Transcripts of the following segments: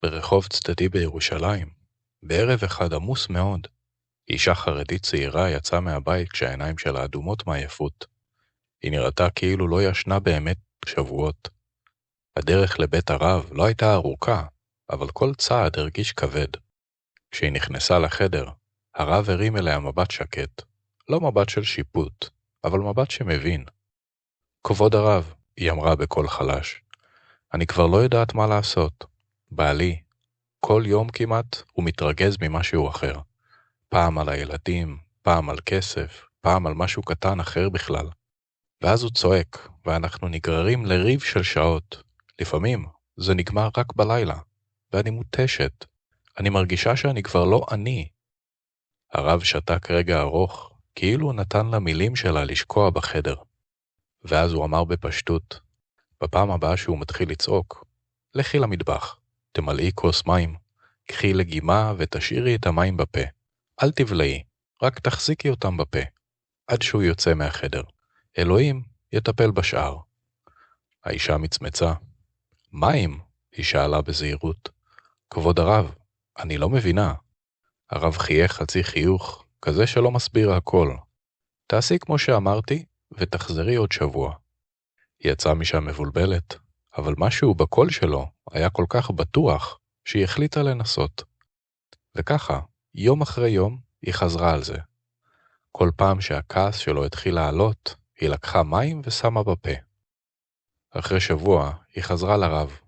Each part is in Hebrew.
ברחוב צדדי בירושלים, בערב אחד עמוס מאוד, אישה חרדית צעירה יצאה מהבית כשהעיניים שלה אדומות מעייפות. היא נראתה כאילו לא ישנה באמת שבועות. הדרך לבית הרב לא הייתה ארוכה, אבל כל צעד הרגיש כבד. כשהיא נכנסה לחדר, הרב הרים אליה מבט שקט, לא מבט של שיפוט, אבל מבט שמבין. כבוד הרב, היא אמרה בקול חלש, אני כבר לא יודעת מה לעשות. בעלי, כל יום כמעט הוא מתרגז ממשהו אחר. פעם על הילדים, פעם על כסף, פעם על משהו קטן אחר בכלל. ואז הוא צועק, ואנחנו נגררים לריב של שעות. לפעמים זה נגמר רק בלילה, ואני מותשת. אני מרגישה שאני כבר לא אני. הרב שתק רגע ארוך, כאילו נתן למילים שלה לשקוע בחדר. ואז הוא אמר בפשטות, בפעם הבאה שהוא מתחיל לצעוק, לכי למטבח, תמלאי כוס מים, קחי לגימה ותשאירי את המים בפה. אל תבלעי, רק תחזיקי אותם בפה, עד שהוא יוצא מהחדר. אלוהים יטפל בשאר. האישה מצמצה. מים? היא שאלה בזהירות. כבוד הרב, אני לא מבינה. הרב חייך חצי חיוך, כזה שלא מסביר הכל. תעשי כמו שאמרתי, ותחזרי עוד שבוע. היא יצאה משם מבולבלת, אבל משהו בקול שלו היה כל כך בטוח, שהיא החליטה לנסות. וככה, יום אחרי יום, היא חזרה על זה. כל פעם שהכעס שלו התחיל לעלות, היא לקחה מים ושמה בפה. אחרי שבוע, היא חזרה לרב,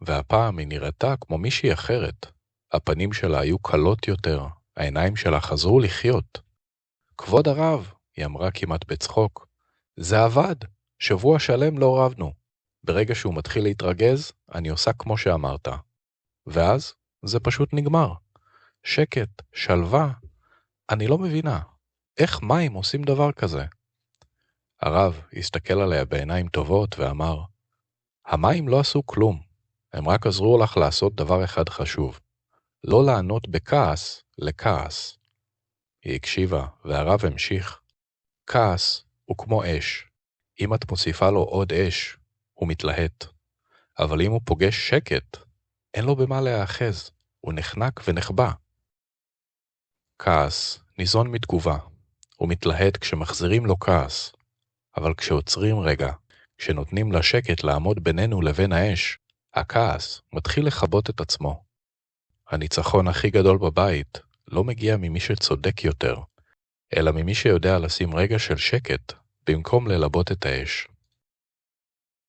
והפעם היא נראתה כמו מישהי אחרת. הפנים שלה היו קלות יותר, העיניים שלה חזרו לחיות. כבוד הרב, היא אמרה כמעט בצחוק, זה עבד, שבוע שלם לא רבנו. ברגע שהוא מתחיל להתרגז, אני עושה כמו שאמרת. ואז זה פשוט נגמר. שקט, שלווה. אני לא מבינה. איך מים עושים דבר כזה? הרב הסתכל עליה בעיניים טובות ואמר, המים לא עשו כלום. הם רק עזרו לך לעשות דבר אחד חשוב. לא לענות בכעס לכעס. היא הקשיבה והרב המשיך. כעס הוא כמו אש. אם את מוסיפה לו עוד אש, הוא מתלהט. אבל אם הוא פוגש שקט, אין לו במה להאחז. הוא נחנק ונחבא. כעס ניזון מתגובה. הוא מתלהט כשמחזירים לו כעס. אבל כשעוצרים רגע, כשנותנים לשקט לעמוד בינינו לבין האש, הכעס מתחיל לחבות את עצמו. הניצחון הכי גדול בבית לא מגיע ממי שצודק יותר, אלא ממי שיודע לשים רגע של שקט במקום ללבות את האש.